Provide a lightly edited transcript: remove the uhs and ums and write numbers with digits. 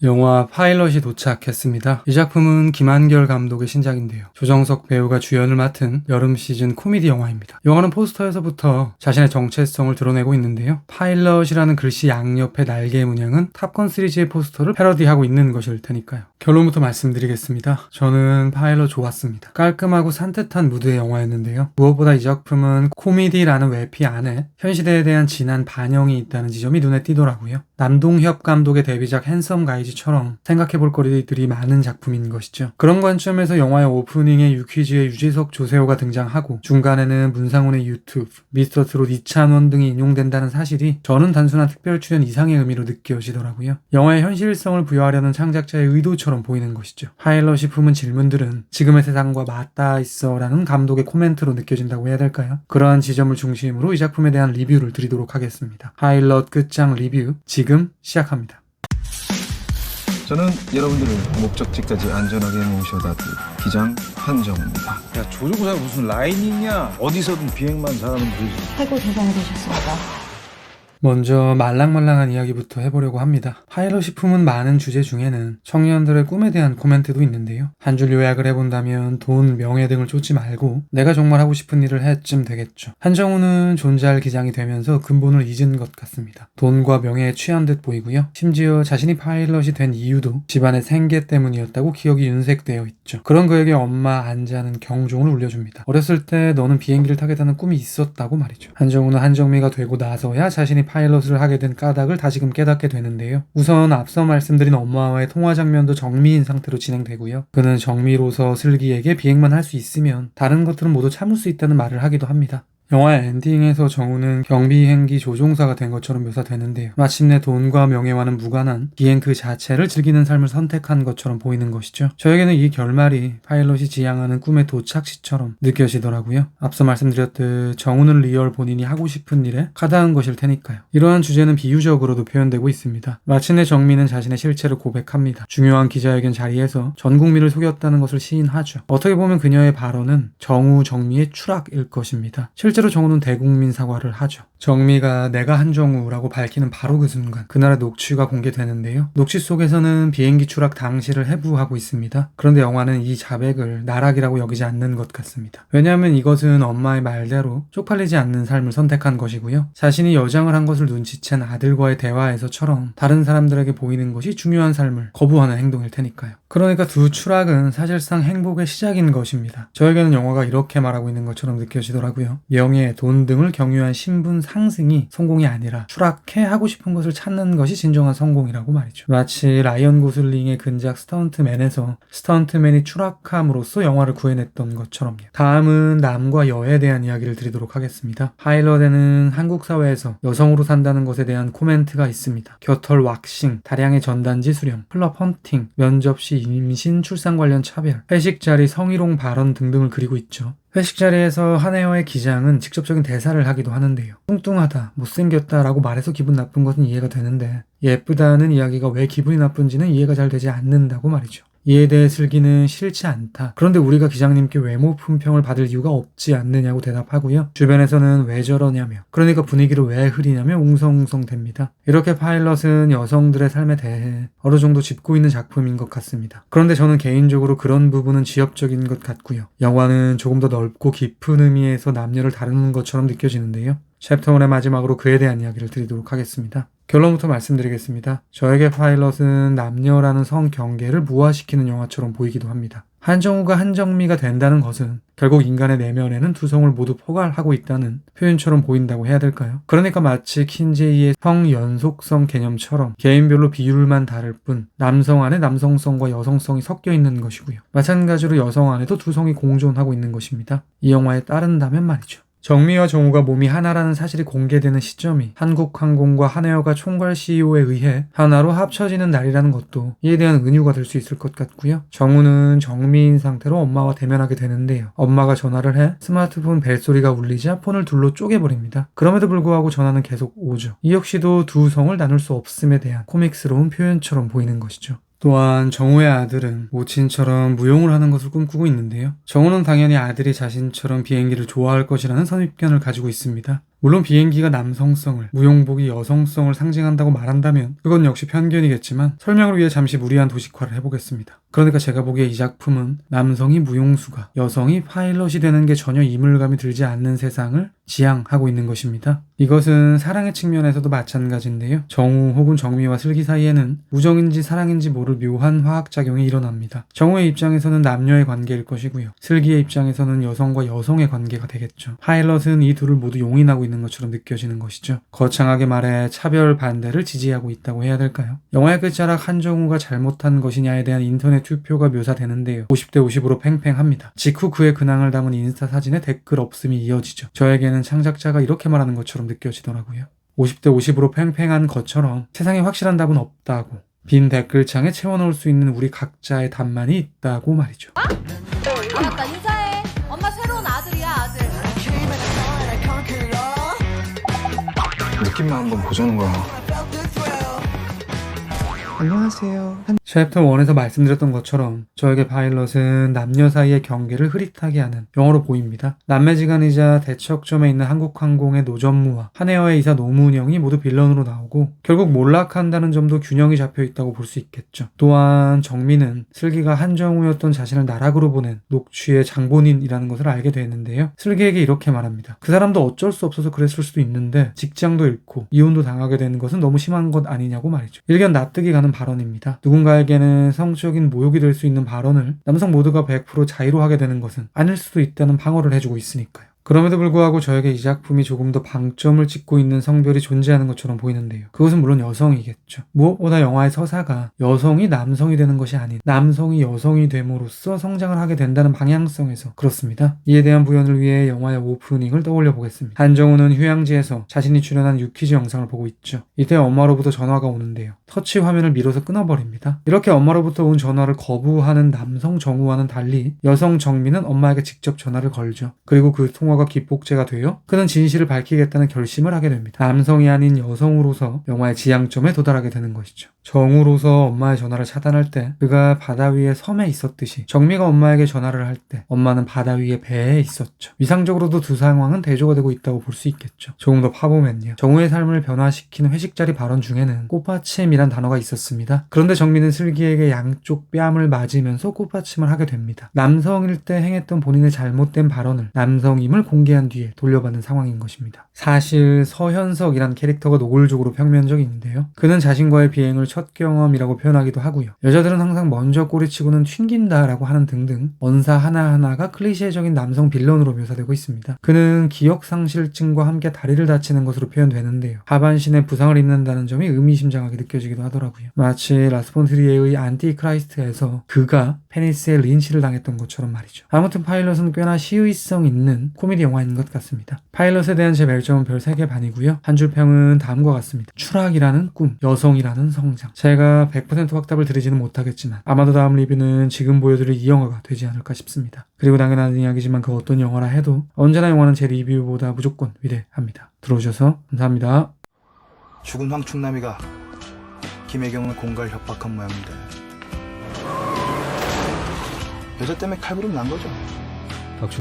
영화 파일럿이 도착했습니다. 이 작품은 김한결 감독의 신작인데요. 조정석 배우가 주연을 맡은 여름 시즌 코미디 영화입니다. 영화는 포스터에서부터 자신의 정체성을 드러내고 있는데요. 파일럿이라는 글씨 양옆의 날개 문양은 탑건 시리즈의 포스터를 패러디하고 있는 것일 테니까요. 결론부터 말씀드리겠습니다. 저는 파일럿 좋았습니다. 깔끔하고 산뜻한 무드의 영화였는데요. 무엇보다 이 작품은 코미디라는 외피 안에 현 시대에 대한 진한 반영이 있다는 지점이 눈에 띄더라고요. 남동협 감독의 데뷔작 핸섬 가이즈처럼 생각해볼 거리들이 많은 작품인 것이죠. 그런 관점에서 영화의 오프닝에 유퀴즈의 유재석, 조세호가 등장하고 중간에는 문상훈의 유튜브, 미스터 트롯 이찬원 등이 인용된다는 사실이 저는 단순한 특별 출연 이상의 의미로 느껴지더라고요. 영화의 현실성을 부여하려는 창작자의 의도처럼 보이는 것이죠. 파일럿이 품은 질문들은 지금의 세상과 맞닿아 있어 라는 감독의 코멘트로 느껴진다고 해야 될까요? 그러한 지점을 중심으로 이 작품에 대한 리뷰를 드리도록 하겠습니다. 파일럿 끝장 리뷰 지금 시작합니다. 저는 여러분들을 목적지까지 안전하게 모셔다 줄 기장 한정우입니다. 야, 조종사 무슨 라인이냐? 어디서든 비행만 잘하면 되지. 최고 대단히 되셨습니다. 먼저 말랑말랑한 이야기부터 해보려고 합니다. 파일럿이 품은 많은 주제 중에는 청년들의 꿈에 대한 코멘트도 있는데요. 한 줄 요약을 해본다면 돈, 명예 등을 쫓지 말고 내가 정말 하고 싶은 일을 해쯤 되겠죠. 한정우는 존잘 기장이 되면서 근본을 잊은 것 같습니다. 돈과 명예에 취한 듯 보이고요. 심지어 자신이 파일럿이 된 이유도 집안의 생계 때문이었다고 기억이 윤색되어 있죠. 그런 그에게 엄마 안자는 경종을 울려줍니다. 어렸을 때 너는 비행기를 타겠다는 꿈이 있었다고 말이죠. 한정우는 한정미가 되고 나서야 자신이 파일럿을 하게 된 까닭을 다시금 깨닫게 되는데요. 우선 앞서 말씀드린 엄마와의 통화 장면도 정미인 상태로 진행되고요. 그는 정미로서 슬기에게 비행만 할 수 있으면 다른 것들은 모두 참을 수 있다는 말을 하기도 합니다. 영화의 엔딩에서 정우는 경비행기 조종사가 된 것처럼 묘사되는데요. 마침내 돈과 명예와는 무관한 비행 그 자체를 즐기는 삶을 선택한 것처럼 보이는 것이죠. 저에게는 이 결말이 파일럿이 지향하는 꿈의 도착시처럼 느껴지더라고요. 앞서 말씀드렸듯 정우는 리얼 본인이 하고 싶은 일에 가닿은 것일 테니까요. 이러한 주제는 비유적으로도 표현되고 있습니다. 마침내 정민은 자신의 실체를 고백합니다. 중요한 기자회견 자리에서 전 국민을 속였다는 것을 시인하죠. 어떻게 보면 그녀의 발언은 정우, 정미의 추락일 것입니다. 실제로 정우는 대국민 사과를 하죠. 정미가 내가 한정우라고 밝히는 바로 그 순간 그날의 녹취가 공개되는데요. 녹취 속에서는 비행기 추락 당시를 해부하고 있습니다. 그런데 영화는 이 자백을 나락이라고 여기지 않는 것 같습니다. 왜냐하면 이것은 엄마의 말대로 쪽팔리지 않는 삶을 선택한 것이고요. 자신이 여장을 한 것을 눈치챈 아들과의 대화에서처럼 다른 사람들에게 보이는 것이 중요한 삶을 거부하는 행동일 테니까요. 그러니까 두 추락은 사실상 행복의 시작인 것입니다. 저에게는 영화가 이렇게 말하고 있는 것처럼 느껴지더라고요. 명예, 돈 등을 경유한 신분 상승이 성공이 아니라 추락해 하고 싶은 것을 찾는 것이 진정한 성공이라고 말이죠. 마치 라이언 고슬링의 근작 스턴트맨에서 스턴트맨이 추락함으로써 영화를 구해냈던 것처럼요. 다음은 남과 여에 대한 이야기를 드리도록 하겠습니다. 파일럿에는 한국 사회에서 여성으로 산다는 것에 대한 코멘트가 있습니다. 겨털 왁싱, 다량의 전단지 수령, 클럽 헌팅, 면접 시 임신, 출산 관련 차별, 회식 자리 성희롱 발언 등등을 그리고 있죠. 회식 자리에서 한혜어의 기장은 직접적인 대사를 하기도 하는데요. 뚱뚱하다, 못생겼다 라고 말해서 기분 나쁜 것은 이해가 되는데 예쁘다는 이야기가 왜 기분이 나쁜지는 이해가 잘 되지 않는다고 말이죠. 이에 대해 슬기는 싫지 않다. 그런데 우리가 기장님께 외모 품평을 받을 이유가 없지 않느냐고 대답하고요. 주변에서는 왜 저러냐며, 그러니까 분위기를 왜 흐리냐며 웅성웅성 됩니다. 이렇게 파일럿은 여성들의 삶에 대해 어느 정도 짚고 있는 작품인 것 같습니다. 그런데 저는 개인적으로 그런 부분은 지엽적인 것 같고요. 영화는 조금 더 넓고 깊은 의미에서 남녀를 다루는 것처럼 느껴지는데요. 챕터 1의 마지막으로 그에 대한 이야기를 드리도록 하겠습니다. 결론부터 말씀드리겠습니다. 저에게 파일럿은 남녀라는 성 경계를 무화시키는 영화처럼 보이기도 합니다. 한정우가 한정미가 된다는 것은 결국 인간의 내면에는 두 성을 모두 포괄하고 있다는 표현처럼 보인다고 해야 될까요? 그러니까 마치 킨제이의 성연속성 개념처럼 개인별로 비율만 다를 뿐 남성 안에 남성성과 여성성이 섞여 있는 것이고요. 마찬가지로 여성 안에도 두 성이 공존하고 있는 것입니다. 이 영화에 따른다면 말이죠. 정미와 정우가 몸이 하나라는 사실이 공개되는 시점이 한국항공과 한혜어가 총괄 CEO에 의해 하나로 합쳐지는 날이라는 것도 이에 대한 은유가 될 수 있을 것 같고요. 정우는 정미인 상태로 엄마와 대면하게 되는데요. 엄마가 전화를 해 스마트폰 벨소리가 울리자 폰을 둘로 쪼개버립니다. 그럼에도 불구하고 전화는 계속 오죠. 이 역시도 두 성을 나눌 수 없음에 대한 코믹스러운 표현처럼 보이는 것이죠. 또한 정우의 아들은 모친처럼 무용을 하는 것을 꿈꾸고 있는데요. 정우는 당연히 아들이 자신처럼 비행기를 좋아할 것이라는 선입견을 가지고 있습니다. 물론 비행기가 남성성을, 무용복이 여성성을 상징한다고 말한다면 그건 역시 편견이겠지만 설명을 위해 잠시 무리한 도식화를 해보겠습니다. 그러니까 제가 보기에 이 작품은 남성이 무용수가, 여성이 파일럿이 되는 게 전혀 이물감이 들지 않는 세상을 지향하고 있는 것입니다. 이것은 사랑의 측면에서도 마찬가지인데요. 정우 혹은 정미와 슬기 사이에는 우정인지 사랑인지 모를 묘한 화학작용이 일어납니다. 정우의 입장에서는 남녀의 관계일 것이고요. 슬기의 입장에서는 여성과 여성의 관계가 되겠죠. 파일럿은 이 둘을 모두 용인하고 있는 것처럼 느껴지는 것이죠. 거창하게 말해 차별 반대를 지지하고 있다고 해야 될까요? 영화의 끝자락 한정우가 잘못한 것이냐에 대한 인터넷 투표가 묘사되는데요. 50대 50으로 팽팽합니다. 직후 그의 근황을 담은 인스타 사진에 댓글 없음이 이어지죠. 저에게는 창작자가 이렇게 말하는 것처럼 느껴지더라고요. 50대 50으로 팽팽한 것처럼 세상에 확실한 답은 없다고, 빈 댓글창에 채워넣을 수 있는 우리 각자의 답만이 있다고 말이죠. 알았다, 인사해. 엄마 새로운 아들이야, 아들. 느낌만 한번 보자는 거야. 안녕하세요. 챕터 1에서 말씀드렸던 것처럼 저에게 파일럿은 남녀 사이의 경계를 흐릿하게 하는 영화로 보입니다. 남매지간이자 대척점에 있는 한국항공의 노전무와 한혜어의 이사 노문영이 모두 빌런으로 나오고 결국 몰락한다는 점도 균형이 잡혀 있다고 볼 수 있겠죠. 또한 정민은 슬기가 한정우였던 자신을 나락으로 보낸 녹취의 장본인이라는 것을 알게 되는데요. 슬기에게 이렇게 말합니다. 그 사람도 어쩔 수 없어서 그랬을 수도 있는데 직장도 잃고 이혼도 당하게 되는 것은 너무 심한 것 아니냐고 말이죠. 일견 납득이 가는 발언입니다. 누군가에게는 성적인 모욕이 될 수 있는 발언을 남성 모두가 100% 자의로 하게 되는 것은 아닐 수도 있다는 방어를 해주고 있으니까요. 그럼에도 불구하고 저에게 이 작품이 조금 더 방점을 찍고 있는 성별이 존재하는 것처럼 보이는데요. 그것은 물론 여성이겠죠. 무엇보다 영화의 서사가 여성이 남성이 되는 것이 아닌 남성이 여성이 됨으로써 성장을 하게 된다는 방향성에서 그렇습니다. 이에 대한 부연을 위해 영화의 오프닝을 떠올려 보겠습니다. 한정우는 휴양지에서 자신이 출연한 유퀴즈 영상을 보고 있죠. 이때 엄마로부터 전화가 오는데요. 터치 화면을 밀어서 끊어버립니다. 이렇게 엄마로부터 온 전화를 거부하는 남성 정우와는 달리 여성 정민은 엄마에게 직접 전화를 걸죠. 그리고 그 통화가 기폭제가 되어 그는 진실을 밝히겠다는 결심을 하게 됩니다. 남성이 아닌 여성으로서 영화의 지향점에 도달하게 되는 것이죠. 정우로서 엄마의 전화를 차단할 때 그가 바다 위에 섬에 있었듯이 정미가 엄마에게 전화를 할 때 엄마는 바다 위에 배에 있었죠. 위상적으로도 두 상황은 대조가 되고 있다고 볼 수 있겠죠. 조금 더 파보면요. 정우의 삶을 변화시키는 회식자리 발언 중에는 꽃받침이란 단어가 있었습니다. 그런데 정미는 슬기에게 양쪽 뺨을 맞으면서 꽃받침을 하게 됩니다. 남성일 때 행했던 본인의 잘못된 발언을 남성임을 공개한 뒤에 돌려받는 상황인 것입니다. 사실 서현석이란 캐릭터가 노골적으로 평면적인데요. 그는 자신과의 비행을 첫 경험이라고 표현하기도 하고요. 여자들은 항상 먼저 꼬리치고는 튕긴다라고 하는 등등 언사 하나하나가 클리셰적인 남성 빌런으로 묘사되고 있습니다. 그는 기억상실증과 함께 다리를 다치는 것으로 표현되는데요. 하반신에 부상을 입는다는 점이 의미심장하게 느껴지기도 하더라고요. 마치 라스 폰 트리에의 안티크라이스트에서 그가 페니스에 린치를 당했던 것처럼 말이죠. 아무튼 파일럿은 꽤나 시의성 있는 코미디 영화인 것 같습니다. 파일럿에 대한 제 별점은 별 3개 반이고요. 한 줄 평은 다음과 같습니다. 추락이라는 꿈, 여성이라는 성장. 제가 100% 확답을 드리지는 못하겠지만 아마도 다음 리뷰는 지금 보여드릴 이 영화가 되지 않을까 싶습니다. 그리고 당연한 이야기지만 그 어떤 영화라 해도 언제나 영화는 제 리뷰보다 무조건 위대합니다. 들어오셔서 감사합니다. 죽은 황충남이가 김혜경을 공갈 협박한 모양인데 여자 때문에 칼부림 난 거죠.